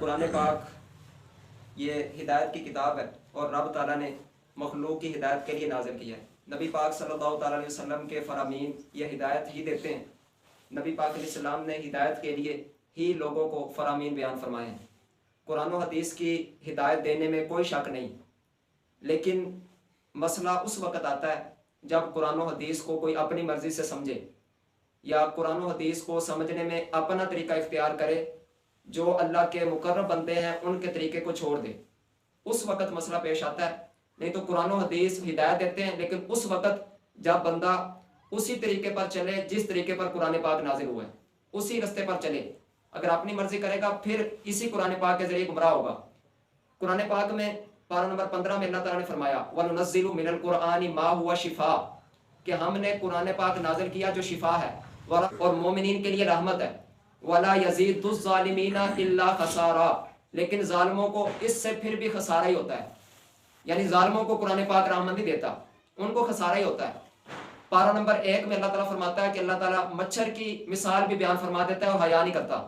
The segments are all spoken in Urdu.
قرآن پاک یہ ہدایت کی کتاب ہے اور رب تعالیٰ نے مخلوق کی ہدایت کے لیے نازل کیا ہے۔ نبی پاک صلی اللہ تعالیٰ علیہ وسلم کے فرامین یہ ہدایت ہی دیتے ہیں۔ نبی پاک علیہ السلام نے ہدایت کے لیے ہی لوگوں کو فرامین بیان فرمائے ہیں۔ قرآن و حدیث کی ہدایت دینے میں کوئی شک نہیں، لیکن مسئلہ اس وقت آتا ہے جب قرآن و حدیث کو کوئی اپنی مرضی سے سمجھے یا قرآن و حدیث کو سمجھنے میں اپنا طریقہ اختیار کرے، جو اللہ کے مقرب بندے ہیں ان کے طریقے کو چھوڑ دے، اس وقت مسئلہ پیش آتا ہے۔ نہیں تو قرآن و حدیث ہدایت دیتے ہیں، لیکن اس وقت جب بندہ اسی طریقے پر چلے جس طریقے پر قرآن پاک نازل ہوا ہے، اسی رستے پر چلے۔ اگر اپنی مرضی کرے گا پھر اسی قرآن پاک کے ذریعے گمراہ ہوگا۔ قرآن پاک میں پارہ نمبر 15 میں اللہ تعالیٰ نے فرمایا وَنُنَزِّلُ مِنَ الْقُرْآنِ مَا هُوَ شِفَاءٌ، کہ ہم نے قرآن پاک نازل کیا جو شفا ہے اور مومنین کے لیے رحمت ہے۔ وَلَا يَزِيدُ الظَّالِمِينَ إِلَّا خَسَارًا، لیکن ظالموں کو اس سے پھر بھی خسارہ ہی ہوتا ہے، یعنی ظالموں کو قرآن پاک رحمت نہیں دیتا، ان کو خسارہ ہی ہوتا ہے۔ پارہ نمبر 1 میں اللہ تعالیٰ فرماتا ہے کہ اللہ تعالیٰ مچھر کی مثال بھی بیان فرما دیتا ہے اور حیا نہیں کرتا۔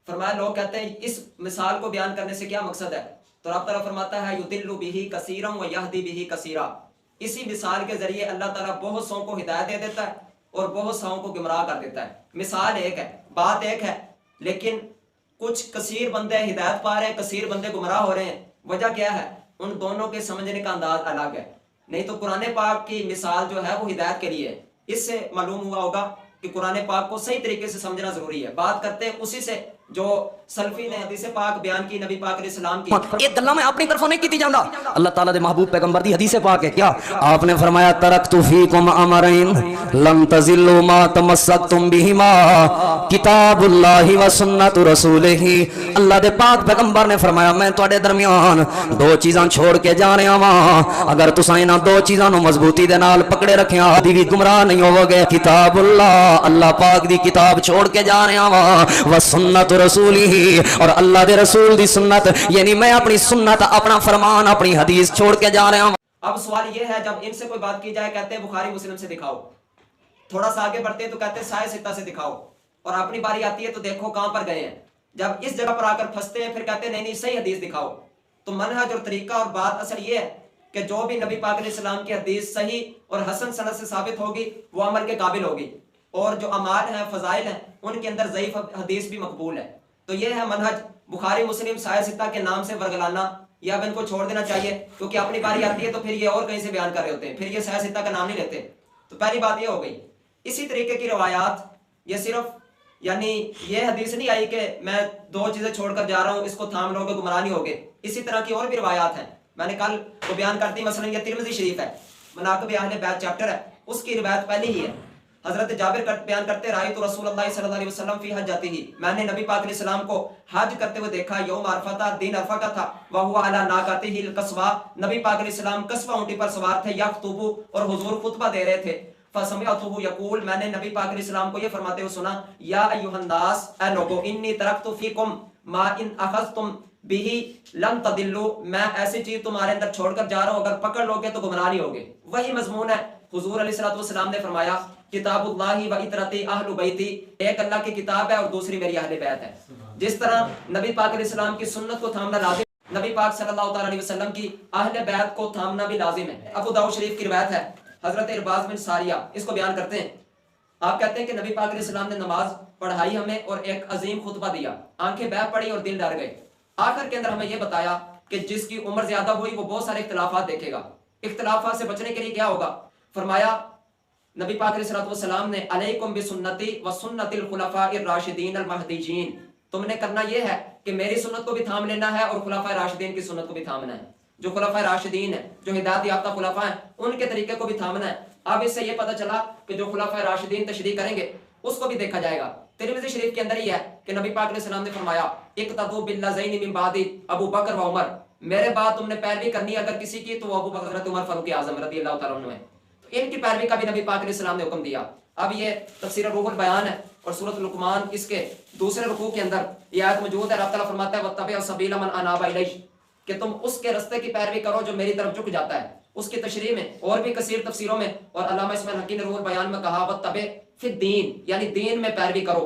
فرمایا لوگ کہتے ہیں اس مثال کو بیان کرنے سے کیا مقصد ہے، تو رب تعالیٰ فرماتا ہے یُضِلُّ بِهِ كَثِيرًا وَيَهْدِي بِهِ كَثِيرًا، اسی مثال کے ذریعے اللہ تعالیٰ بہت سو کو ہدایت دے دیتا ہے اور بہت سو کو گمراہ کر دیتا ہے۔ مثال ایک ہے، بات ایک ہے، لیکن کچھ کثیر بندے ہدایت پا رہے ہیں، کثیر بندے گمراہ ہو رہے ہیں۔ وجہ کیا ہے؟ ان دونوں کے سمجھنے کا انداز الگ ہے۔ نہیں تو قرآن پاک کی مثال جو ہے وہ ہدایت کے لیے ہے۔ اس سے معلوم ہوا ہوگا کہ قرآن پاک کو صحیح طریقے سے سمجھنا ضروری ہے۔ بات کرتے ہیں اسی سے جو سلفی نے حدیث پاک بیان کی نبی پاک علیہ السلام کی۔ ایک گلا میں اپنی طرفوں نہیں کیتی جاندا، اللہ تعالیٰ دے محبوب پیغمبر دی حدیث پاک ہے کیا آپ نے فرمایا ترکت فیکم امرین لن تضلوا ما تمسکتم بہما کتاب اللہ و سنت رسولہ۔ اللہ دے پاک پیغمبر نے فرمایا میں تواڈے درمیان دو چیزاں چھوڑ کے جا رہا ہاں، اگر تساں انہاں دو چیزاں نو مضبوطی دے نال پکڑے رکھیا کبھی بھی گمراہ نہیں ہوو گے۔ کتاب اللہ، اللہ پاک دی کتاب چھوڑ کے جا رہا ہاں، و سنت رسولہ، اور اللہ دے رسول دی سنت، یعنی میں اپنی سنت، اپنا فرمان، اپنی حدیث چھوڑ کے جا رہا ہوں۔ اب سوال یہ ہے جب ان سے کوئی بات کی جائے کہتے ہیں بخاری مسلم سے دکھاؤ، تھوڑا سا آگے بڑھتے ہیں تو کہتے ہیں سائے ستہ سے دکھاؤ، اور اپنی باری آتی ہے تو دیکھو کہاں پر گئے ہیں۔ جب اس جگہ پر آ کر پھنستے ہیں پھر کہتے ہیں نہیں نہیں صحیح حدیث دکھاؤ۔ تو منہج اور طریقہ اور بات اصل یہ ہے کہ جو بھی نبی پاک علیہ السلام کی حدیث صحیح اور حسن سند سے ثابت ہوگی وہ عمل کے قابل ہوگی، اور جو اعمال ہیں فضائل ہیں ان کے اندر ضعیف حدیث بھی مقبول ہے۔ تو یہ ہے منہج۔ بخاری مسلم سایہ ستہ کے نام سے ورگلانا یا اب ان کو چھوڑ دینا چاہیے، کیونکہ اپنی باری آتی ہے تو پھر یہ اور کہیں سے بیان کر رہے ہوتے ہیں، پھر یہ سایہ ستہ کا نام نہیں لیتے۔ تو پہلی بات یہ ہو گئی۔ اسی طریقے کی روایات، یہ صرف یعنی یہ حدیث نہیں آئی کہ میں دو چیزیں چھوڑ کر جا رہا ہوں اس کو تھام لو گے گمراہ نہیں ہوگے، اسی طرح کی اور بھی روایات ہیں۔ میں نے کل وہ بیان کر دی، مثلا یہ ترمذی شریف ہے، مناقب اہل بیت چیپٹر ہے، اس کی روایت پہلی ہی ہے۔ حضرت جابر بیان کرتے رأیت رسول اللہ صلی اللہ علیہ وسلم فی حجتہ، میں نے نبی پاک علیہ السلام کو حج کرتے ہوئے دیکھا، یوم عرفہ تھا، دن عرفہ کا تھا، وہو علی ناقتہ القصویٰ، نبی پاک علیہ السلام قصوہ اونٹی پر سوار تھے، یخطب، اور حضور خطبہ دے رہے تھے۔ فسمعتہ یقول، میں نے نبی پاک علیہ السلام کو یہ فرماتے ہوئے سنا، یا ایھا الناس، اے لوگو، انی ترکت فیکم ما ان اخذتم بہ لن تضلوا، میں ایسی چیز تمہارے اندر چھوڑ کر جا رہا ہوں اگر پکڑ لو گے تو گمراہ نہیں ہوگے۔ وہی مضمون ہے۔ حضور علیہ الصلوۃ والسلام نے فرمایا کتاب اللہ و اطرتی اہل بیتی، ایک اللہ کی کتاب ہے اور دوسری میری اہل بیت ہے۔ جس طرح نبی پاک علیہ السلام کی سنت کو تھامنا لازم، نبی پاک صلی اللہ تعالیٰ علیہ وسلم کی اہل بیت کو تھامنا بھی لازم ہے۔ ابو داؤد شریف کی روایت ہے، حضرت ارباز بن ساریہ اس کو بیان کرتے ہیں، آپ کہتے ہیں کہ نبی پاک علیہ السلام نے نماز پڑھائی ہمیں اور ایک عظیم خطبہ دیا، آنکھیں بہہ پڑی اور دل ڈر گئے۔ آخر کے اندر ہمیں یہ بتایا کہ جس کی عمر زیادہ ہوئی وہ بہت سارے اختلافات دیکھے گا، اختلافات سے بچنے کے لیے کیا ہوگا؟ فرمایا نبی پاک علیہ السلام نے علیکم بسنتی و سنت الخلفاء الراشدین المہدیین، تم نے کرنا یہ ہے کہ میری سنت کو بھی تھام لینا ہے اور خلفاء راشدین کی سنت کو بھی تھامنا ہے۔ جو خلفاء راشدین ہیں، جو ہدایت یافتہ خلفاء ہیں، ان کے طریقے کو بھی تھامنا ہے۔ اب اس سے یہ پتہ چلا کہ جو خلفاء راشدین تشریح کریں گے اس کو بھی دیکھا جائے گا۔ ترمذی شریف کے اندر ہی ہے کہ نبی پاک علیہ السلام نے فرمایا اقتدوا باللذین من بعدی، ابو بکر و عمر، میرے بعد تم نے پیروی کرنی اگر کسی کی تو وہ ابو بکر حضرت عمر فاروق اعظم رضی اللہ تعالیٰ عنہ ہے۔ تو ان کی پیروی کا بھی نبی پاک علیہ السلام نے حکم دیا۔ اب یہ تفسیر روح البیان ہے اور سورۃ لقمان اس کے دوسرے رکوع کے اندر یہ آیت موجود ہے۔ رب تعالیٰ فرماتا ہے واتبع سبیل من اناب الی، کہ تم اس کے رستے کی پیروی کرو جو میری طرف جھک جاتا ہے۔ اس کی تشریح میں اور بھی کثیر تفسیروں میں، اور علامہ اسماعیل حقی نے روح البیان میں کہا واتبع فی الدین، یعنی دین میں پیروی کرو۔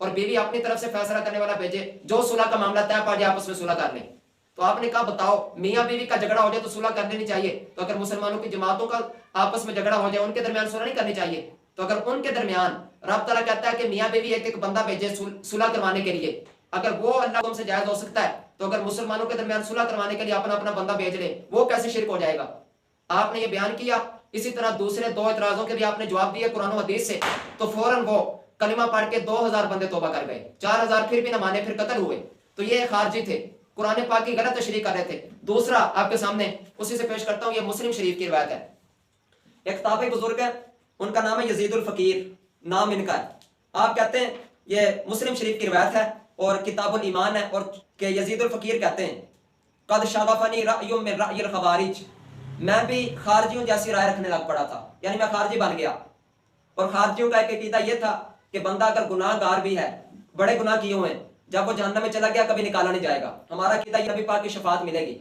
اور بیوی اپنی طرف سے فیصلہ کرنے والا بھیجے، جو صلح کا معاملہ طے پا جائے آپس میں صلح کر لیں۔ تو آپ نے کہا بتاؤ میاں بیوی کا جھگڑا ہو جائے تو صلح کر لینی چاہیے، تو اگر مسلمانوں کی جماعتوں کا آپس میں جھگڑا ہو جائے ان کے درمیان صلح نہیں کرنی چاہیے؟ تو اگر ان کے درمیان رب تعالیٰ کہتا ہے کہ میاں بیوی ایک ایک بندہ بھیجے صلح کروانے کے لیے، اگر وہ اللہ سے جائز ہو سکتا ہے تو اگر مسلمانوں کے درمیان صلح کروانے کے لیے اپنا اپنا بندہ بھیج لے وہ کیسے شرک ہو جائے گا؟ آپ نے یہ بیان کیا۔ اسی طرح دوسرے دو اعتراضوں کے بھی آپ نے جواب دیے قرآن و حدیث سے، تو فوراً وہ کلمہ پڑھ کے 2000 بندے توبہ کر گئے، 4000 پھر بھی نہ مانے، پھر قتل ہوئے۔ تو یہ خارجی تھے، قرآن پاک کی غلط تشریح کر رہے تھے۔ دوسرا آپ کے سامنے اسی سے پیش کرتا ہوں، یہ مسلم شریف کی روایت ہے۔ ایک تابعی بزرگ ہے، ان کا نام ہے یزید الفقیر، نام ان کا ہے۔ آپ کہتے ہیں یہ مسلم شریف کی روایت ہے اور کتاب الایمان ہے، اور کہ یزید الفقیر کہتے ہیں قد شغفنی رأی من رأی الخوارج، میں بھی خارجیوں جیسی رائے رکھنے لگ پڑا تھا، یعنی میں خارجی بن گیا۔ اور خارجیوں کا ایک عقیدہ یہ تھا کہ بندہ اگر گناہ گار بھی ہے، بڑے گناہ کیے ہوئے ہیں، جب وہ جہنم میں چلا گیا کبھی نکالا نہیں جائے گا۔ ہمارا عقیدہ یہ نبی پاک کی شفاعت ملے گی،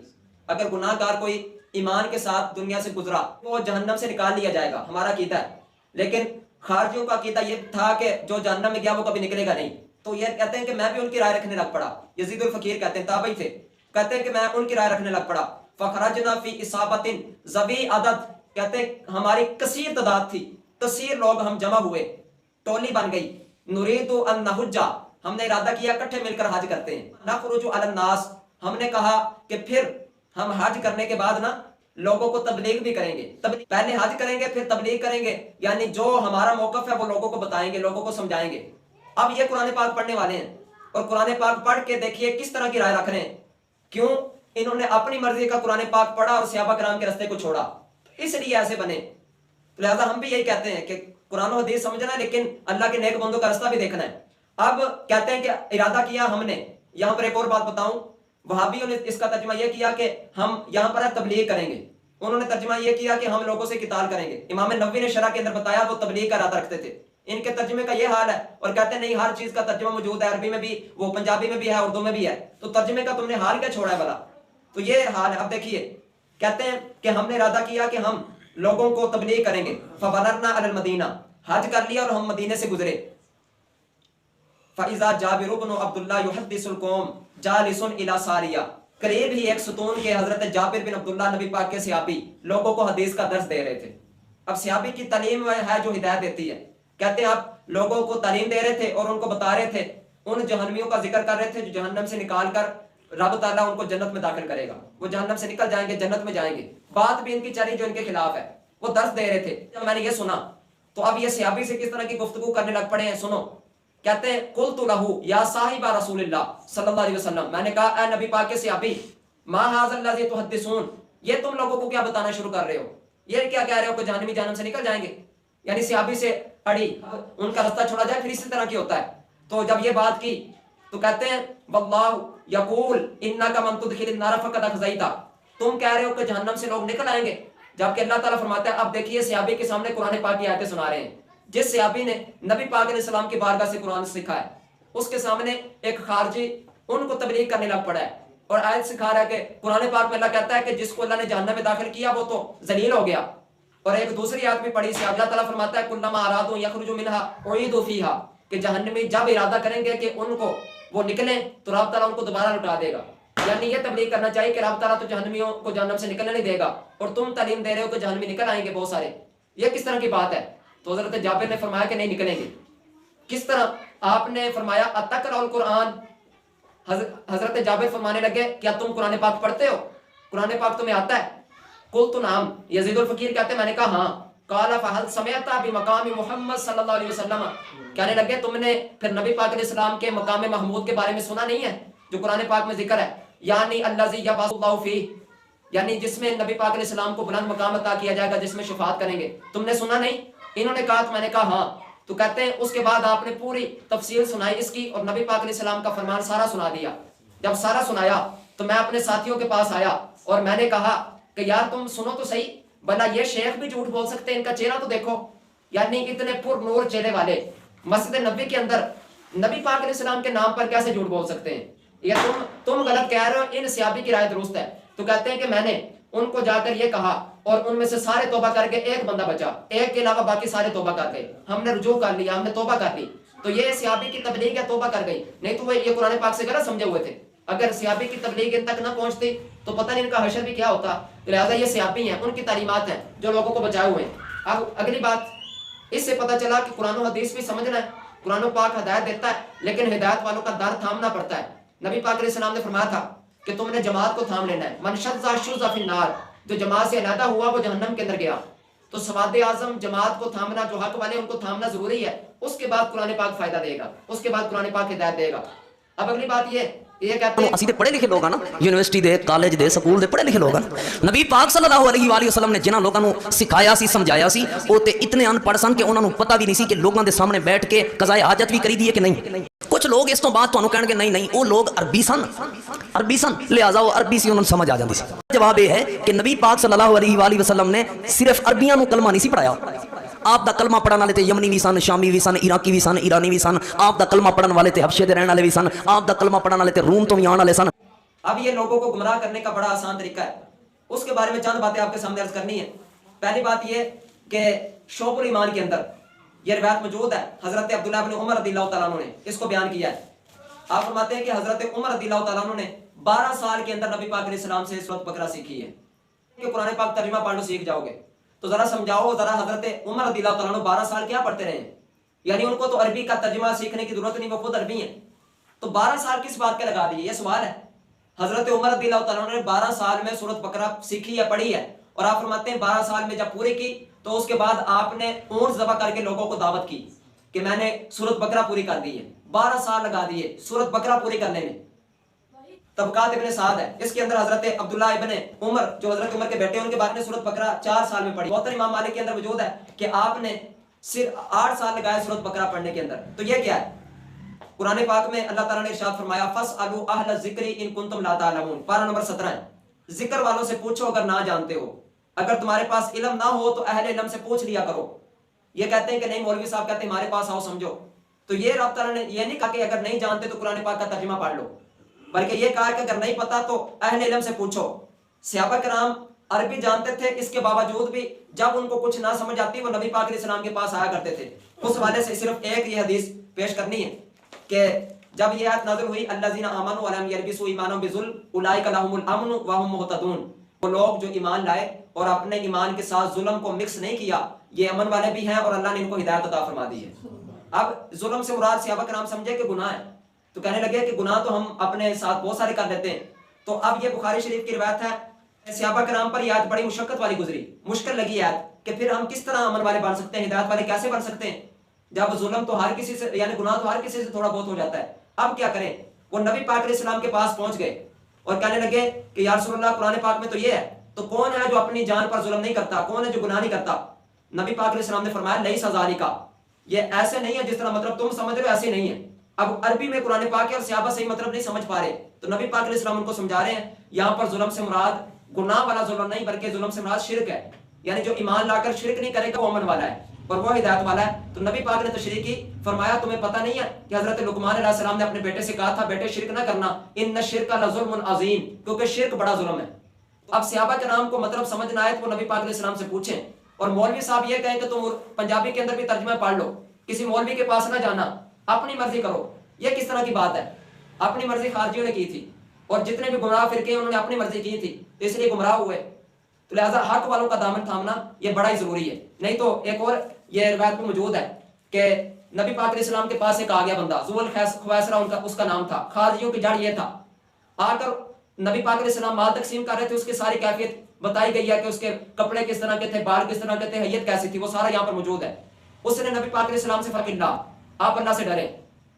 اگر گناہ گار کوئی ایمان کے ساتھ دنیا سے گزرا وہ جہنم سے نکال لیا جائے گا، ہمارا عقیدہ ہے۔ لیکن خارجیوں کا عقیدہ یہ تھا کہ جو جہنم میں گیا وہ کبھی نکلے گا نہیں۔ تو یہ کہتے ہیں کہ میں بھی ان کی رائے رکھنے لگ پڑا، یزید الفقیر کہتے ہیں تابعی تھے، کہتے ہیں کہ میں ان کی رائے رکھنے لگ پڑا۔ فخرجنا فی اصابۃ ذوی عدد، کہتے ہیں ہماری کثیر تعداد تھی، کثیر لوگ ہم جمع ہوئے، ٹولی بن گئی۔ نرید ان نحج، ہم نے ارادہ کیا اکٹھے مل کر حج کرتے ہیں۔ نخرج علی الناس، ہم نے کہا کہ پھر ہم حج کرنے کے بعد نا لوگوں کو تبلیغ بھی کریں گے، پہلے حج کریں گے پھر تبلیغ کریں گے، یعنی جو ہمارا موقف ہے وہ لوگوں کو بتائیں گے، لوگوں کو سمجھائیں گے۔ اب یہ قرآن پاک پڑھنے والے ہیں اور قرآن پاک پڑھ کے دیکھیے کس طرح کی رائے رکھ رہے ہیں۔ کیوں؟ انہوں نے اپنی مرضی کا قرآن پاک پڑھا اور صحابہ کرام کے رستے کو چھوڑا، اس لیے ایسے بنے۔ لہذا ہم بھی یہی کہتے ہیں کہ قرآن و حدیث سمجھنا ہے لیکن اللہ کے نیک بندوں کا رستہ بھی دیکھنا ہے۔ اب کہتے ہیں کہ ارادہ کیا ہم نے، یہاں پر ایک اور بات بتاؤں، وہابیوں نے اس کا ترجمہ یہ کیا کہ ہم یہاں پر تبلیغ کریں گے، انہوں نے ترجمہ یہ کیا کہ ہم لوگوں سے قتال کریں گے۔ امام نووی نے شرح کے اندر بتایا وہ تبلیغ کا ارادہ رکھتے تھے، ان کے ترجمے کا یہ حال ہے، اور کہتے ہیں نہیں ہر چیز کا ترجمہ موجود ہے، عربی میں بھی، وہ پنجابی میں بھی ہے، اردو میں بھی ہے، تو ترجمے کا تم نے حال کیا چھوڑا ہے بھلا؟ تو یہ حال ہے۔ اب دیکھیے کہتے ہیں کہ ہم نے ارادہ کیا کہ ہم لوگوں کو تبلیغ کریں گے، فبلغنا علی المدینہ، حج کر لیا اور ہم مدینے سے گزرے۔ فَإِذَا جابر بن عبداللہ يحدث القوم جالس الى ساریہ، قریب ہی ایک ستون کے حضرت جابر بن عبداللہ نبی پاک کے صحابی لوگوں کو حدیث کا درس دے رہے تھے۔ اب صحابی کی تعلیم ہے جو ہدایت دیتی ہے، کہتے ہیں آپ لوگوں کو تعلیم دے رہے تھے اور ان کو بتا رہے تھے، ان جہنمیوں کا ذکر کر رہے تھے جو جہنم سے نکال کر رب تعالیٰ ان کو جنت میں داخل کرے گا، وہ جہنم سے نکل جائیں گے جنت میں جائیں گے۔ بات بھی ان کی چلی جو ان کے خلاف ہے، وہ درس دے رہے تھے۔ جب میں نے یہ سنا تو اب یہ صحابی سے کس طرح کی گفتگو کرنے لگ پڑے ہیں، سنو۔ کہتے ہیں قلت لہ یا صاحب رسول اللہ صلی اللہ علیہ وسلم، میں نے کہا اے نبی پاک کے صحابی، ما ھذا الذی تحدثون، یہ تم لوگوں کو کیا بتانا شروع کر رہے ہو، یہ کیا کہہ رہے ہو کہ جہنمی جہنم سے نکل جائیں گے؟ یعنی صحابی سے اڑی، ان کا رستہ چھوڑا جائے پھر اسی طرح کی ہوتا ہے۔ تو جب یہ بات کی تو کہتے ہیں واللہ یقول انک من تدخل النار فقد اخزیتہ، تم کہہ رہے ہو کہ جہنم سے لوگ نکل آئیں گے، جبکہ اللہ تعالیٰ فرماتا ہے۔ اب دیکھیے صحابی کے سامنے قرآن پاک کی آیتیں سنا رہے ہیں، جس صحابی نے نبی پاک علیہ السلام کی بارگاہ سے قرآن سکھا ہے، اس کے سامنے ایک خارجی ان کو تبلیغ کرنے لگ پڑا ہے اور آیت سکھا رہا ہے کہ قرآن پاک میں اللہ کہتا ہے کہ جس کو اللہ نے جہنم میں داخل کیا وہ تو ذلیل ہو گیا۔ اور ایک دوسری آیت میں پڑھی سے اللہ تعالیٰ فرماتا ہے کلما ارادوا یخرجوا منها اعیدوا فیہا، کہ جہنمی جب ارادہ کریں گے کہ ان کو وہ نکلیں تو رب تعالیٰ ان کو دوبارہ لٹا دے گا۔ یعنی یہ تبلیغ کرنا چاہیے کہ رب تعالیٰ تو جہنمیوں کو جہنم سے نکلنے نہیں دے گا اور تم تعلیم دے رہے ہو کہ جہنمی نکل آئیں گے بہت سارے، یہ کس طرح کی بات ہے؟ تو حضرت جابر نے فرمایا کہ نہیں نکلیں گے۔ کس طرح؟ آپ نے فرمایا اتقرأ القرآن، حضرت جابر فرمانے لگے کیا تم قرآن پاک پڑھتے ہو، قرآن پاک تمہیں آتا ہے؟ قلت نعم، یزید الفقیر کہتے ہیں میں نے کہا ہاں۔ قال فهل سمعت بمقام محمد صلی اللہ علیہ وسلم، کہنے لگے تم نے پھر نبی پاک علیہ السلام کے مقام محمود کے بارے میں سنا نہیں ہے جو قرآن پاک میں ذکر ہے؟ یعنی الذی یبعث اللہ فیہ، یعنی جس میں نبی پاک علیہ السلام کو بلند مقام عطا کیا جائے گا، جس میں شفاعت کریں گے، تم نے سنا نہیں؟ انہوں نے کہا تو میں نے کہا ہاں۔ تو کہتے ہیں اس کے بعد آپ نے پوری تفصیل سنائی اس کی اور نبی پاک علیہ السلام کا فرمان سارا سنا دیا۔ جب سارا سنایا تو میں اپنے ساتھیوں کے پاس آیا اور میں نے کہا کہ یار تم سنو تو صحیح، بنا یہ شیخ بھی جھوٹ بول سکتے ہیں، ان کا چہرہ تو دیکھو، یعنی اتنے پر نور چہرے والے مسجد نبوی کے اندر نبی پاک علیہ السلام کے نام پر کیسے جھوٹ بول سکتے ہیں؟ یا تم غلط کہہ رہے ہو، ان صحابی کی رائے درست ہے۔ تو کہتے ہیں کہ میں نے ان کو جا کر یہ کہا اور ان میں سے سارے توبہ کر کے ایک بندہ بچا، ایک کے علاوہ باقی سارے توبہ کر گئے، ہم نے رجوع کر لیا، ہم نے توبہ کر لی۔ تو یہ صحابی کی تبلیغ ہے توبہ کر گئی، نہیں تو وہ یہ قرآن پاک سے غلط سمجھے ہوئے تھے. اگر صحابی کی تبلیغ ان تک نہ پہنچتی تو پتہ نہیں ان کا حشر بھی کیا ہوتا. لہٰذا یہ صحابی ہیں، ان کی تعلیمات ہیں جو لوگوں کو بچائے ہوئے ہیں. اب اگلی بات اس سے پتہ چلا کہ قرآن و حدیث بھی سمجھنا ہے، قرآن و پاک ہدایت دیتا ہے لیکن ہدایت والوں کا در تھامنا پڑتا ہے. نبی پاک علیہ السلام نے فرمایا تھا کہ تم نے جماعت کو تھام لینا ہے. من شذ شذ فی النار، جو جماعت سے علیحدہ ہوا وہ جہنم کے اندر گیا. تو سواد اعظم جماعت کو تھامنا، جو حق والے ان کو تھامنا ضروری ہے. اس کے بعد قرآن پاک فائدہ دے گا، اس کے بعد قرآن پاک ہدایت دے گا. اب اگلی بات یہ کہتے ہیں اسی تے پڑھے لکھے لوگ ہیں نا، یونیورسٹی دے، کالج دے، سکول دے پڑھے لکھے لوگ ہیں. نبی پاک صلی اللہ علیہ وآلہ وسلم نے جنہاں لوگاں نو سکھایا سی، سمجھایا سی، او تے اتنے ان پڑھ سن کہ انہاں نو پتہ بھی نہیں سی کہ لوگاں دے سامنے بیٹھ کے قضائے حاجت بھی کری دی ہے کہ نہیں. کچھ لوگ اس تو بعد تانوں کہن گے نہیں وہ لوگ عربی سن لہذا وہ عربی سی انہوں نے سمجھ آ جاندی سی. جواب یہ ہے کہ نبی پاک صلی اللہ علیہ وآلہ وسلم نے صرف عربیاں نو کلمہ نہیں سی پڑھایا. آپ دا کلمہ پڑھن والے تے یمنی بھی سن، شامی بھی سن، عراقی بھی سن، ایرانی بھی سن. آپ دا کلمہ پڑھن والے تے حبشے دے رہن والے بھی سن. آپ دا کلمہ پڑھن والے تے روم تو بھی آن والے سن. اب یہ لوگوں کو گمراہ کرنے کا بڑا آسان طریقہ ہے، اس کے بارے میں چند باتیں آپ کے سامنے عرض کرنی ہے. پہلی بات یہ کہ شعب الایمان کے اندر یہ روایت موجود ہے، حضرت عبداللہ بن عمر رضی اللہ تعالیٰ عنہ نے اس کو بیان کیا ہے. آپ فرماتے ہیں کہ حضرت عمر رضی اللہ تعالیٰ عنہ نے 12 سال کے اندر نبی پاک علیہ السلام سے سورۃ بقرہ سیکھی ہے. کہ قرآن پاک ترجمہ پڑھ لو سیکھ جاؤ گے. تو ذرا سمجھاؤ ذرا، حضرت عمر رضی اللہ تعالیٰ عنہ 12 سال کیا پڑھتے رہے ہیں؟ یعنی ان کو تو عربی کا ترجمہ سیکھنے کی ضرورت نہیں، وہ خود عربی ہیں. تو 12 سال کس بات کے لگا دیے؟ یہ سوال ہے. حضرت عمر رضی اللہ تعالیٰ عنہ نے 12 سال میں سورۃ بقرہ سیکھی ہے، پڑھی ہے. اور آپ فرماتے ہیں 12 سال میں جب پوری کی تو اس کے بعد آپ نے اونٹ ذبح کر کے لوگوں کو دعوت کی کہ میں نے سورۃ بقرہ پوری کر دی ہے. 12 سال لگا دیے سورۃ بقرہ پوری کرنے میں. طبقات ابن سعد ہے، اس کے اندر حضرت عبداللہ ابن عمر جو حضرت عمر کے بیٹے ان کے بارے میں سورۃ بقرہ 4 سال میں پڑھی. موطن امام مالک کے اندر موجود ہے کہ آپ نے صرف 8 سال لگائے سورۃ بقرہ پڑھنے کے اندر. تو یہ کیا ہے؟ قرآن پاک میں اللہ تعالیٰ نے ارشاد فرمایا فَاسْأَلُوا أَهْلَ الذِّكْرِ إِن كُنتُمْ لَا تَعْلَمُونَ، پارہ نمبر 17 ہے. ذکر والوں سے پوچھو اگر نہ جانتے ہو. اگر تمہارے پاس علم نہ ہو تو اہل علم سے پوچھ لیا کرو. یہ کہتے ہیں کہ نہیں مولوی صاحب کہتے ہیں ہمارے پاس آؤ سمجھو. تو یہ رب تعالیٰ نے یہ نہیں کہا کہ اگر نہیں جانتے تو قرآن پاک کا ترجمہ پڑھ لو، بلکہ یہ کہا کہ اگر نہیں پتا تو اہل علم سے پوچھو. صحابہ کرام عربی جانتے تھے، اس کے باوجود بھی جب ان کو کچھ نہ سمجھ آتی وہ نبی پاک علیہ السلام کے پاس آیا کرتے تھے. اس حوالے سے صرف ایک یہ حدیث پیش کرنی ہے کہ جب یہ آیت نازل ہوئی الذین آمنوا ولم یلبسوا ایمانهم بظلم اولئک لهم الامن وهم مہتدون، وہ لوگ جو ایمان لائے اور اپنے ایمان کے ساتھ ظلم کو مکس نہیں کیا یہ امن والے بھی ہیں اور اللہ نے ان کو ہدایت عطا فرما دی ہے. اب ظلم سے مراد صحابہ کرام سمجھے کہ گناہ ہے، تو کہنے لگے کہ گناہ تو ہم اپنے ساتھ بہت سارے کر لیتے ہیں. تو اب یہ بخاری شریف کی روایت ہے، صحابہ کرام پر یہ آیت بڑی مشقت والی گزری، مشکل لگی آیت کہ پھر ہم کس طرح امن والے بن سکتے ہیں، ہدایت والے کیسے بن سکتے ہیں جب ظلم تو ہر کسی سے، یعنی گناہ تو ہر کسی سے تھوڑا بہت ہو جاتا ہے. اب کیا کریں؟ وہ نبی پاک علیہ السلام کے پاس پہنچ گئے اور کہنے لگے کہ یا رسول اللہ قرآن پاک میں تو یہ ہے، تو کون ہے جو اپنی جان پر ظلم نہیں کرتا، کون ہے جو گناہ نہیں کرتا؟ نبی پاک علیہ السلام نے فرمایا لیس ذالک، یہ ایسے نہیں ہے جس طرح مطلب تم سمجھ رہے ہو، ایسے نہیں ہے. اب عربی میں قرآن پاک ہے اور صحابہ صحیح مطلب نہیں سمجھ پا رہے، تو نبی پاک علیہ السلام ان کو سمجھا رہے ہیں یہاں پر ظلم سے مراد گناہ والا ظلم نہیں بلکہ ظلم سے مراد شرک ہے. یعنی جو ایمان لا کر شرک نہیں کرے گا وہ امن والا ہے اور وہ ہدایت والا ہے. تو نبی پاک نے تشریح کی، فرمایا تمہیں پتہ نہیں ہے کہ حضرت لقمان علیہ السلام نے اپنے بیٹے سے کہا تھا بیٹے شرک نہ کرنا، ان الشرک لظلم عظیم، کیونکہ شرک بڑا ظلم ہے. اب صحابہ کرام کو مطلب سمجھ نہ آئے تو وہ نبی پاک علیہ السلام سے پوچھیں. اور مولوی صاحب یہ کہیں کہ تم پنجابی کے اندر بھی ترجمہ پڑھ لو، کسی مولوی کے پاس نہ جانا، اپنی مرضی کرو. یہ کس طرح کی بات ہے؟ اپنی مرضی خارجیوں نے کی تھی اور جتنے بھی گمراہ فرقے ہیں انہوں نے اپنی مرضی کی تھی، اس لیے گمراہ ہوئے. تو لہٰذا حق والوں کا دامن تھامنا یہ بڑا ہی ضروری ہے. نہیں تو ایک اور یہ روایت میں موجود ہے کہ نبی پاک علیہ السلام کے پاس ایک آ گیا بندہ، ذوال خویسرہ اس کا نام تھا، خارجیوں کی جڑ یہ تھا. آ کر نبی پاک علیہ السلام مال تقسیم کر رہے تھے، اس کی ساری کیفیت بتائی گئی ہے کہ اس کے کپڑے کس طرح کے تھے، بال کس طرح کے تھے، حیت کیسی تھی، وہ سارا یہاں پر موجود ہے. اس نے نبی پاک علیہ السلام سے فرق اللہ، آپ اللہ سے ڈرے.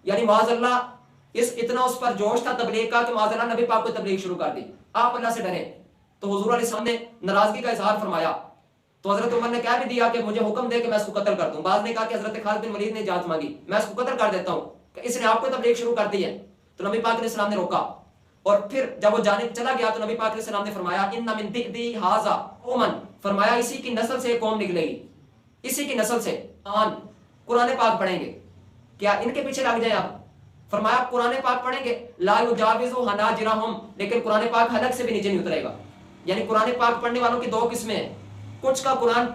یعنی معاذ اللہ اتنا اس پر جوش تھا تبلیغ کا کہ معاذ اللہ نبی پاک کو تبلیغ شروع کر دی، آپ اللہ سے ڈرے. تو حضور علیہ السلام نے ناراضگی کا اظہار فرمایا تو حضرت عمر نے کہہ بھی دیا کہ مجھے حکم دے کہ میں اس کو قتل کر دوں. بعض نے کہا کہ حضرت خالد بن ولید نے اجازت مانگی، میں اس کو قتل کر دیتا ہوں کہ اس نے آپ کو تبلیغ شروع کر دی ہے. تو نبی پاک علیہ السلام نے روکا اور پھر جب وہ جانب چلا گیا تو نبی پاک علیہ السلام نے فرمایا ان من ذی ھذا قوما، فرمایا اسی کی نسل سے قوم نکلے گی، اسی کی نسل سے قرآن پاک پڑھیں گے. کیا ان کے پیچھے لگ جائیں آپ؟ فرمایا قرآن پاک پڑھیں گے لا یجاوز حناجرہم، لیکن قرآن پاک حلق سے بھی نیچے نہیں اترے گا. یعنی قرآن پاک پڑھنے والوں کی 2 قسمیں ہیں، کچھ کا قرآن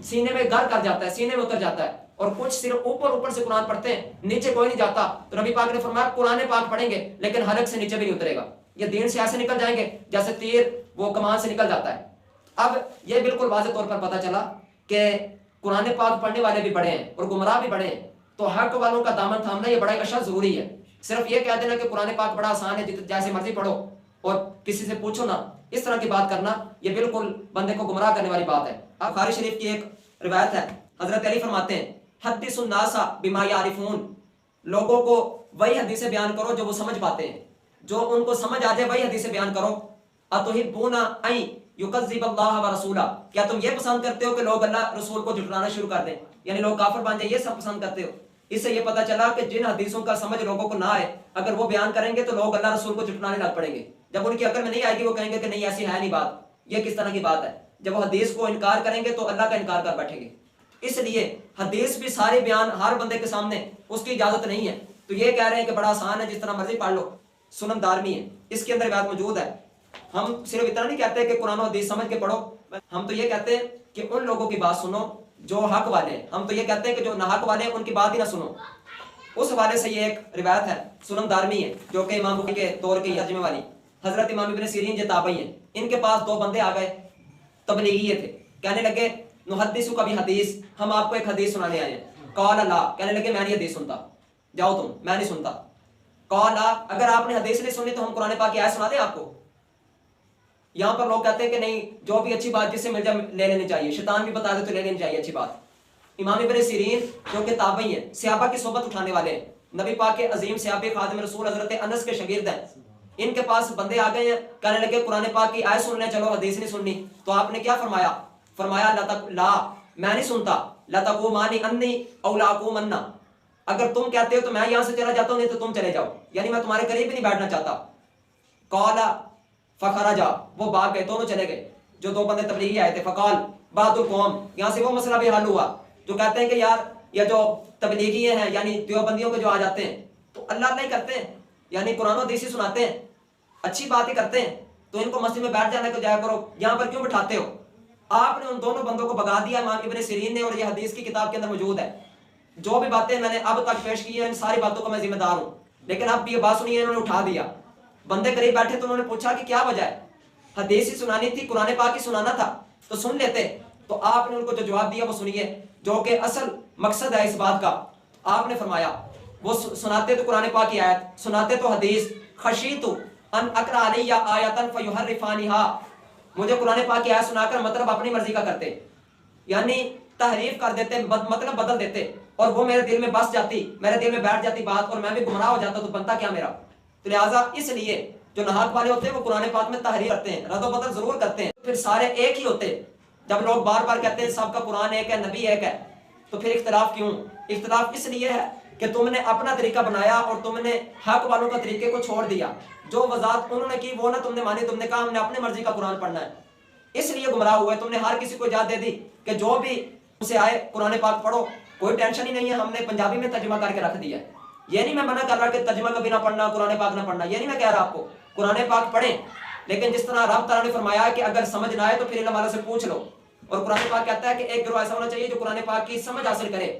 سینے میں گر کر جاتا ہے، سینے میں اتر جاتا ہے، اور کچھ صرف اوپر اوپر سے قرآن پڑھتے ہیں, نیچے کوئی نہیں جاتا. تو نبی پاک نے فرمایا قرآن پاک پڑھیں گے لیکن حلق سے نیچے بھی نہیں اترے گا, یہ دین سے ایسے نکل جائیں گے جیسے تیر وہ کمان سے نکل جاتا ہے. اب یہ بالکل واضح طور پر پتہ چلا کہ قرآن پاک پڑھنے والے بھی بڑے ہیں اور گمراہ بھی بڑے ہیں. تو حق والوں کا دامن تھامنا یہ بڑا ایک اشد ضروری ہے. صرف یہ کہہ دینا کہ قرآن پاک بڑا آسان ہے جیسے مرضی پڑھو اور کسی سے پوچھو نا, اس طرح کی بات کرنا یہ بالکل بندے کو گمراہ کرنے والی بات ہے. اب بخاری شریف کی ایک روایت ہے, حضرت علی فرماتے ہیں حدث الناس بما یعرفون, لوگوں کو وہی حدیثیں بیان کرو جو وہ سمجھ پاتے ہیں, جو ان کو سمجھ آ جائے وہی حدیثیں بیان کرو. اتحبون ان یکذب اللہ ورسولہ, کیا تم یہ پسند کرتے ہو کہ لوگ اللہ رسول کو جھٹلانا شروع کر دیں, یعنی لوگ کافر بن جائیں, یہ سب پسند کرتے ہو؟ اس سے یہ پتہ چلا کہ جن حدیثوں کا سمجھ لوگوں کو نہ آئے اگر وہ بیان کریں گے تو لوگ اللہ رسول کو جھٹلانے لگ پڑیں گے. جب ان کی عقل میں نہیں آئے گی وہ کہیں گے کہ نہیں ایسی ہے نہیں بات, یہ کس طرح کی بات ہے. جب وہ حدیث کو انکار کریں گے تو اللہ کا انکار کر بیٹھیں گے. اس لیے حدیث بھی سارے بیان ہر بندے کے سامنے اس کی اجازت نہیں ہے. تو یہ کہہ رہے ہیں کہ بڑا آسان ہے جس طرح مرضی پڑھ لو, سنن دارمی ہے, اس کے اندر روایت موجود ہے. ہم صرف اتنا نہیں کہتے کہ قرآن و حدیث سمجھ کے پڑھو, ہم تو یہ کہتے ہیں کہ ان لوگوں کی بات سنو جو حق والے ہیں. ہم تو یہ کہتے ہیں کہ جو ناحق والے ہیں ان کی بات ہی نہ سنو. اس حوالے سے یہ ایک روایت ہے سنن دارمی ہے جو کہ امام بخاری کے دور کی ترجمے والی. حضرت امام ابن سیرین جو تابعی ہیں, ان کے پاس دو بندے آ گئے, تبلیغی تھے, کہنے لگے نحدثک بحدیث, ہم آپ کو ایک حدیث سنانے آئے ہیں. قال لا, کہنے لگے میں نہیں حدیث سنتا, جاؤ تم, میں نہیں سنتا. قال لا, اگر آپ نے حدیث نہیں سنی تو ہم قرآن پاک کی آیت سنا دیں آپ کو. یہاں پر لوگ کہتے ہیں کہ نہیں, جو بھی اچھی بات جس سے مل جائے لے لینی چاہیے, شیطان بھی بتا دے تو لے لینی چاہیے اچھی بات. امام ابن سیرین جو کہ تابعی ہیں, صحابہ کی صحبت اٹھانے والے ہیں, نبی پاک کے عظیم صحابی خادم رسول حضرت انس کے شاگرد ہیں, ان کے پاس بندے آ گئے ہیں, کہنے لگے قرآن پاک کی آیت سننے چلو, حدیث نہیں سننی. تو آپ نے کیا فرمایا؟ فرمایا لا, میں نہیں سنتا. لتقومانی انی او لاقومنا, اگر تم کہتے ہو تو میں یہاں سے چلا جاتا ہوں, نہیں تو تم چلے جاؤ, یعنی میں تمہارے قریب بھی نہیں بیٹھنا چاہتا. قال فخرجا, وہ بھاگ گئے, دونوں چلے گئے جو دو بندے تبلیغی آئے تھے. فقال بعض القوم, یہاں سے وہ مسئلہ بھی حل ہوا جو کہتے ہیں کہ یار یہ جو تبلیغی ہیں یعنی دیوبندیوں کے جو آ جاتے ہیں تو اللہ نہیں کرتے ہیں, یعنی قرآن و حدیث ہی سناتے ہیں, اچھی بات ہی کرتے ہیں, تو ان کو مسجد میں بیٹھ جانے کو جایا کرو, یہاں پر کیوں بٹھاتے ہو؟ آپ نے ان دونوں بندوں کو بگا دیا امام ابن سیرین نے, اور یہ حدیث کی کتاب کے اندر موجود ہے. جو بھی باتیں میں نے اب تک پیش کی ہیں ان ساری باتوں کو میں ذمہ دار ہوں, لیکن اب بھی یہ بات سنی ہے, انہوں نے اٹھا دیا. بندے قریب بیٹھے تو انہوں نے پوچھا کہ کیا وجہ ہے, حدیث ہی سنانی تھی, قرآن پاک ہی سنانا تھا تو سن لیتے. تو آپ نے ان کو جو جواب دیا وہ سنیے, جو کہ اصل مقصد ہے اس بات کا. آپ نے فرمایا وہ سناتے تو قرآن پاک کی آیت, سناتے تو حدیث. خشیت ان اقرا علی آیۃ فیحرفانھا, مجھے قرآن پاک کی آیت سنا کر مطلب اپنی مرضی کا کرتے, یعنی تحریف کر دیتے, مطلب بدل دیتے, اور وہ میرے دل میں بس جاتی, میرے دل میں بیٹھ جاتی بات, اور میں بھی گمراہ ہو جاتا, تو بنتا کیا میرا. تو لہٰذا اس لیے جو نحاق والے ہوتے ہیں وہ قرآن پاک میں تحریف کرتے ہیں, رد و بدل ضرور کرتے ہیں, پھر سارے ایک ہی ہوتے. جب لوگ بار بار کہتے ہیں سب کا قرآن ایک ہے, نبی ایک ہے, تو پھر اختلاف کیوں؟ اختلاف اس لیے ہے کہ تم نے اپنا طریقہ بنایا اور تم نے حق والوں کا طریقے کو چھوڑ دیا. جو وضاحت انہوں نے کی وہ نہ تم نے مانی, تم نے کہا ہم نے اپنی مرضی کا قرآن پڑھنا ہے, اس لیے گمراہ ہوئے. تم نے ہر کسی کو اجازت دے دی کہ جو بھی سے آئے قرآن پاک پڑھو, کوئی ٹینشن ہی نہیں ہے, ہم نے پنجابی میں ترجمہ کر کے رکھ دیا ہے. یہ نہیں میں منع کر رہا کہ ترجمہ کبھی نہ پڑھنا, قرآن پاک نہ پڑھنا, یہ نہیں میں کہہ رہا آپ کو, قرآن پاک پڑھیں, لیکن جس طرح رب تعالیٰ نے فرمایا کہ اگر سمجھ نہ آئے تو پھر علم والوں سے پوچھ لو. اور قرآن پاک کہتا ہے کہ ایک گروہ ایسا ہونا چاہیے جو قرآن پاک کی سمجھ حاصل کرے,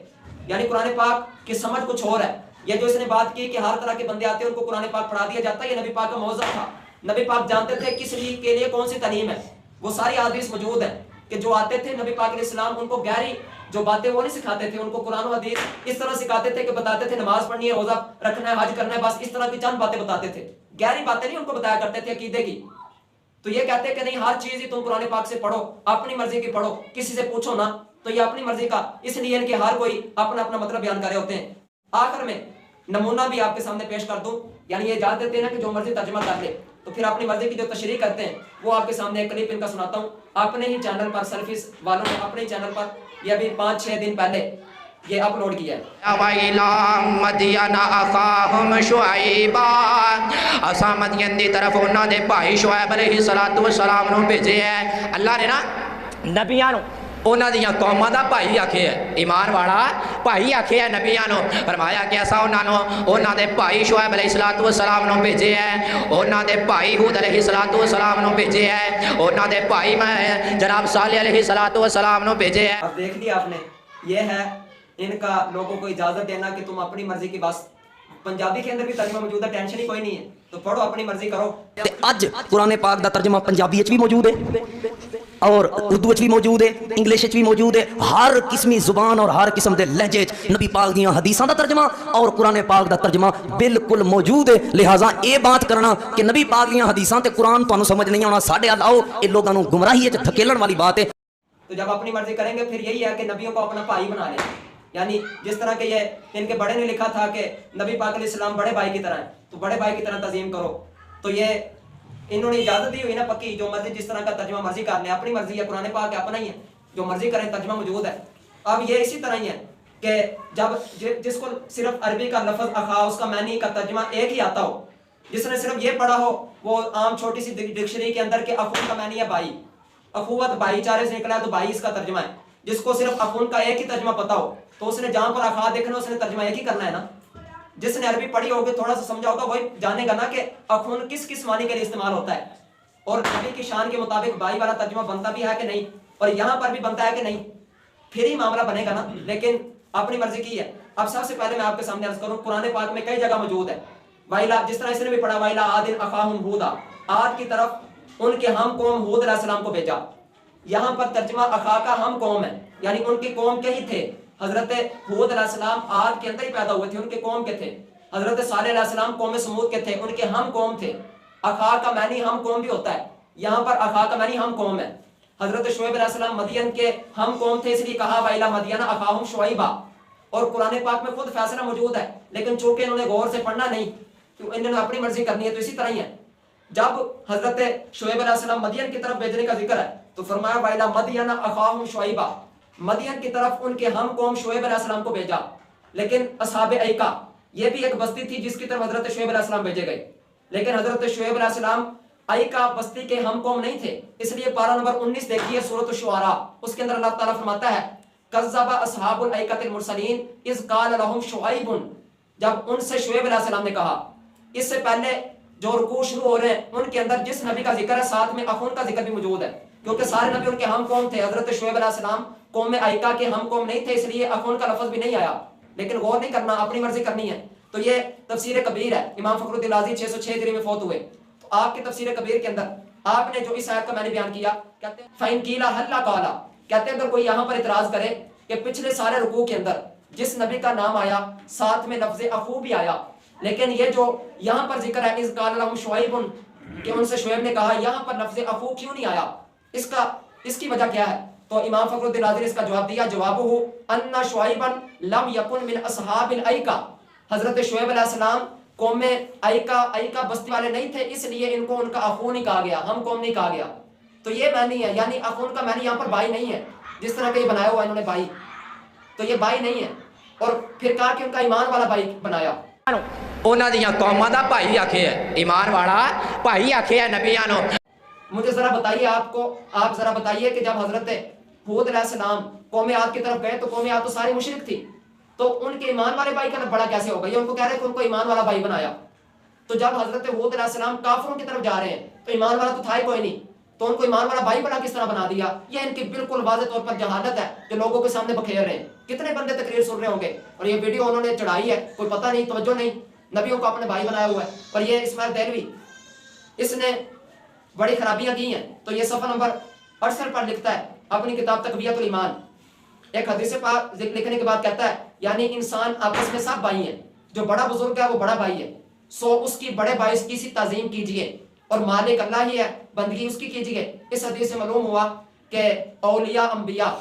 یعنی قرآن پاک کی سمجھ کچھ اور ہے. یہ جو اس نے بات کی کہ ہر طرح کے بندے آتے ہیں ان کو قرآن پاک پڑھا دیا جاتا ہے, یہ نبی پاک کا موضوع تھا. نبی پاک جانتے تھے کس لیے کے لیے کون سی تعلیم ہے, وہ ساری حدیث موجود ہے کہ جو آتے تھے نبی پاک علیہ السلام ان کو گہری جو باتیں وہ نہیں سکھاتے تھے, ان کو قرآن و حدیث اس طرح سکھاتے تھے کہ بتاتے تھے نماز پڑھنی ہے, روزہ رکھنا ہے, حج کرنا ہے, بس اس طرح کی چند باتیں بتاتے تھے, گہری باتیں نہیں ان کو بتایا کرتے تھے عقیدے کی. تو یہ کہتے ہیں کہ نہیں ہر چیز ہی تم قرآن پاک سے پڑھو, اپنی مرضی کی پڑھو, کسی سے پوچھو نہ. تو یہ اپنی مرضی کا, اس لیے ان کے ہر کوئی اپنا اپنا مطلب بیان کر رہے ہوتے ہیں. آخر میں نمونہ بھی آپ کے سامنے پیش کر دوں, یعنی یہ اجازت دیتے ہیں کہ جو مرضی ترجمہ کر لے, تو پھر اپنی مرضی کی جو تشریح کرتے ہیں وہ آپ کے سامنے ایک کلپ ان کا سناتا ہوں. اپنے ہی چینل پر, سلفیز والوں نے اپنے ہی چینل پر یہ ابھی 5-6 دن پہلے یہ اپلوڈ کیا ہے. وَإِلَىٰ مَدْيَنَ أَخَاهُمْ شُعَيْبًا, اساں مدین دی طرف انہاں دے بھائی شعیب علیہ السلام نو بھیجے ہے. اللہ نے نا نبیاں نو انہاں دیاں قوماں دا بھائی آکھے ہے, ایمان والا بھائی آکھے ہے نبیاں نو. فرمایا کہ ایسا انہاں دے بھائی شعیب علیہ السلام نو بھیجے ہے, انہاں دے بھائی ہود علیہ السلام نو بھیجے ہے, انہاں دے بھائی میں جناب صالح علیہ السلام نو بھیجے ہے. اب دیکھ لیا آپ نے, یہ ہے ان کا لوگوں کو اجازت دینا کہ تم اپنی مرضی کی بات. پنجابی کے اندر بھی ترجمہ موجود ہے, ٹینشن ہی کوئی نہیں ہے, تو پڑھو اپنی مرضی کرو. تے اج قرآن پاک دا ترجمہ پنجابی وچ بھی موجود ہے اور اردو وچ بھی موجود ہے, انگلش وچ بھی موجود ہے. ہر قسمی زبان اور ہر قسم دے لہجے وچ نبی پاک دیاں حدیثاں دا ترجمہ اور قرآن پاک دا ترجمہ بالکل موجود ہے. لہٰذا اے بات کرنا کہ نبی پاک دیاں حدیثاں تے قرآن تانوں سمجھ نہیں آنا, ساڈے ال آؤ, اے لوگاں نوں گمراہی وچ دھکیلن والی بات ہے. تو جب اپنی مرضی کریں گے پھر یہی ہے کہ نبیوں کو اپنا بھائی بنا لیں. یعنی جس طرح کہ یہ ان کے بڑے نے لکھا تھا کہ نبی پاک علیہ السلام بڑے بھائی کی طرح ہیں, تو بڑے بھائی کی طرح تعظیم کرو. تو یہ انہوں نے اجازت دی ہوئی نا پکی, جو مرضی جس طرح کا ترجمہ مرضی کر لیں, اپنی مرضی ہے, قرآن پاک ہے اپنا ہی ہے, جو مرضی کریں ترجمہ موجود ہے. اب یہ اسی طرح ہی ہے کہ جب جس کو صرف عربی کا لفظ اخا اس کا معنی کا ترجمہ ایک ہی آتا ہو, جس نے صرف یہ پڑھا ہو وہ عام چھوٹی سی ڈکشنری کے اندر کہ اخون کا معنی ہے بھائی, اخوت بھائی چارے سے نکلا ہے تو بھائی اس کا ترجمہ ہے. جس کو صرف اخون کا ایک ہی ترجمہ پتا ہو تو اس نے جہاں پر اخا دیکھنا اس نے ترجمہ ایک ہی کرنا ہے نا. جس نے عربی پڑھی ہوگی تھوڑا سا سمجھا ہوگا وہی جانے گا نا کہ اخون کس کس معنی کے لیے استعمال ہوتا ہے, اور نبی کی شان کے مطابق بھائی والا ترجمہ بنتا بھی ہے کہ نہیں, اور یہاں پر بھی بنتا ہے کہ نہیں, پھر ہی معاملہ بنے گا نا. لیکن اپنی مرضی کی ہے. اب سب سے پہلے میں آپ کے سامنے عرض کروں, قرآن پاک میں کئی جگہ موجود ہے وائلا, جس طرح اس نے بھی پڑھا وائلا عاد اخاہم ہودا, عاد کی طرف ان کے ہم قوم ہود علیہ السلام کو بھیجا. یہاں پر ترجمہ اخا کا ہم قوم ہے, یعنی ان کی قوم کے ہی تھے. حضرت ہود علیہ السلام عاد کے اندر ہی پیدا ہوئے تھے, ان کے قوم کے تھے. حضرت صالح علیہ السلام قوم سمود کے تھے, ان کے ہم قوم تھے. اخا کا معنی ہم قوم بھی ہوتا ہے, یہاں پر اخا کا معنی ہم قوم ہے. حضرت شعیب علیہ السلام مدین کے ہم قوم تھے, اس لیے کہا وائلا مدین اخاہم شعیبا. اور قرآن پاک میں خود فیصلہ موجود ہے, لیکن چونکہ انہوں نے غور سے پڑھنا نہیں, تو انہوں نے اپنی مرضی کرنی ہے. تو اسی طرح ہی ہے, جب حضرت شعیب علیہ السلام مدین کی طرف بھیجنے کا ذکر ہے تو فرمایا وائلا مدین اخاہم شعیبا, مدین کی طرف ان کے ہم قوم شعیب علیہ السلام کو بھیجا. لیکن اصحاب ایکا یہ بھی ایک بستی تھی جس کی طرف حضرت شعیب علیہ السلام بھیجے گئے, لیکن حضرت شعیب علیہ السلام ایکا بستی کے ہم قوم نہیں تھے. اس لیے پارہ نمبر 19 دیکھیے سورۃ الشعراء, اس کے اندر اللہ تعالیٰ فرماتا ہے کذب اصحاب الایکۃ المرسلین اذ قال لهم شعیب, جب ان سے شعیب علیہ السلام نے کہا. اس سے پہلے جو رکوع شروع ہو رہے ہیں ان کے اندر جس نبی کا ذکر ہے ساتھ میں اخون کا ذکر بھی موجود ہے, کیونکہ سارے نبی ان کے ہم قوم تھے. حضرت شعیب علیہ السلام قوم ایکا کے ہم قوم نہیں تھے, اس لیے اخون کا لفظ بھی نہیں آیا. لیکن غور نہیں کرنا, اپنی مرضی کرنی ہے. تو یہ تفسیر کبیر ہے, امام فخر الدین رازی 606 ہجری میں فوت ہوئے. تو آپ کی تفسیر کبیر کے اندر آپ نے جو اس آیت کا میں نے بیان کیا, کہتے ہیں فَإِن قِيلَ هَلَّا قَالَ, کہتے ہیں اگر کوئی یہاں پر اعتراض کرے کہ پچھلے سارے رکوع کے اندر جس نبی کا نام آیا ساتھ میں لفظ اخو بھی آیا, لیکن یہ جو یہاں پر ذکر ہے اذ قال لهم شعیب کہ ان سے شعیب نے کہا, یہاں پر لفظ اخو کیوں نہیں آیا, اس کی وجہ کیا ہے؟ تو امام فخر الدین رازی نے اس کا جواب دیا, جوابہ ان شعیبا لم یکن من اصحاب الایکا, حضرت شعیب علیہ السلام قوم ایکا بستی والے نہیں تھے, اس لیے ان کو ان کا اخو نہیں کہا گیا, ہم قوم نہیں کہا گیا. تو یہ معنی ہے, یعنی اخون کا معنی یہاں پر بھائی نہیں ہے جس طرح کہ یہ بنایا ہوا انہوں نے بھائی, تو یہ بھائی نہیں ہے. اور پھر کہا کہ ان کا ایمان والا بھائی بنایا. انہاں دیاں قوماں دا بھائی آکھے ہے, ایمان والا بھائی آکھے ہے نبیاں نو. مجھے ذرا بتائیے, آپ ذرا بتائیے کہ جب حضرت ہود علیہ السلام قوم عاد کی طرف گئے تو قوم عاد تو ساری مشرک تھی, تو ان کے ایمان والے بھائی کا بڑا کیسے ہوگا؟ یہ ان کو کہہ رہے ہیں کہ ان کو ایمان والا بھائی بنایا. تو جب حضرت ہود علیہ السلام کافروں کی طرف جا رہے ہیں تو ایمان والا تو تھا ہی کوئی نہیں, تو ان کو ایمان والا بھائی بنا کس طرح بنا دیا؟ یہ ان کی بالکل واضح طور پر جہالت ہے جو لوگوں کے سامنے بکھیر رہے ہیں. کتنے بندے تقریر سن رہے ہوں گے اور یہ ویڈیو انہوں نے چڑھائی ہے, کوئی پتہ نہیں, توجہ نہیں, نبیوں کو اپنے بھائی بنایا ہوا ہے. اور یہ اسماعیل دہلوی اس نے بڑی خرابیاں کی ہیں. تو یہ صفحہ نمبر 68 پر لکھتا ہے اپنی کتاب تقویۃ الایمان, ایک حدیث پاک لکھنے کے بعد کہتا ہے یعنی انسان آپس میں سب بھائی ہیں, جو بڑا بزرگ ہے وہ بڑا بھائی ہے, سو اس کی بڑے بھائی کی سی تعظیم کیجئے, اور مالک اللہ ہی ہے, بندگی اس کی کیجئے. اس حدیث سے معلوم ہوا کہ اولیاء انبیاء,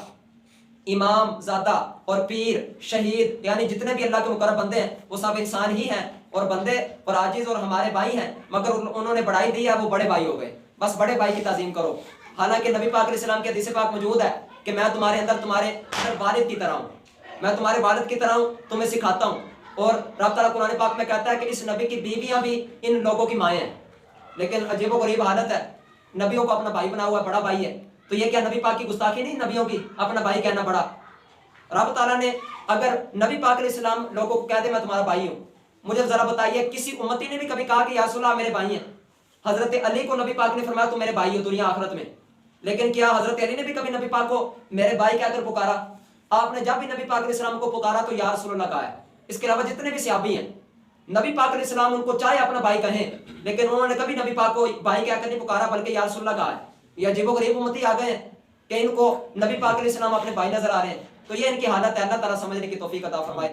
امام زادہ اور پیر شہید یعنی جتنے بھی اللہ کے مقرب بندے ہیں وہ سب انسان ہی ہیں اور بندے اور عاجز اور ہمارے بھائی ہیں, مگر انہوں نے بڑائی دی ہے, وہ بڑے بھائی ہو گئے. بس بڑے بھائی کی تعظیم کرو. حالانکہ نبی پاک علیہ السلام کے حدیث پاک موجود ہے کہ میں تمہارے اندر والد کی طرح ہوں, میں تمہارے والد کی طرح ہوں, تمہیں سکھاتا ہوں. اور رب تعالیٰ قرآن پاک میں کہتا ہے کہ اس نبی کی بیویاں بھی ان لوگوں کی مائیں ہیں. لیکن عجیب و غریب حالت ہے, نبیوں کو اپنا بھائی بنا ہوا ہے, بڑا بھائی ہے. تو یہ کیا نبی پاک کی گستاخی نہیں نبیوں کی, اپنا بھائی کہنا بڑا؟ رب تعالیٰ نے اگر نبی پاک علیہ السلام لوگوں کو کہہ دے میں تمہارا بھائی ہوں, مجھے ذرا بتائیے کسی امتی نے بھی کبھی کہا کہ یا رسول اللہ میرے بھائی ہیں؟ حضرت علی کو نبی پاک نے فرمایا تم میرے بھائی ہو دنیا آخرت میں, لیکن کیا حضرت علی نے بھی کبھی نبی پاک کو میرے بھائی کہہ کر پکارا؟ آپ نے جب بھی نبی پاک علیہ السلام کو پکارا تو یا رسول اللہ کہا ہے. اس کے علاوہ جتنے بھی صحابی ہیں نبی پاک علیہ السلام ان کو چاہے اپنا بھائی کہیں لیکن انہوں نے کبھی نبی پاک کو بھائی کہہ کر نہیں پکارا بلکہ یا رسول اللہ کہا ہے. یہ عجیب و غریب امتی آ گئے ہیں کہ ان کو نبی پاک علیہ السلام اپنے بھائی نظر آ رہے ہیں. تو یہ ان کی حالت ہے. اللہ تعالیٰ سمجھنے کی توفیق عطا فرمائے.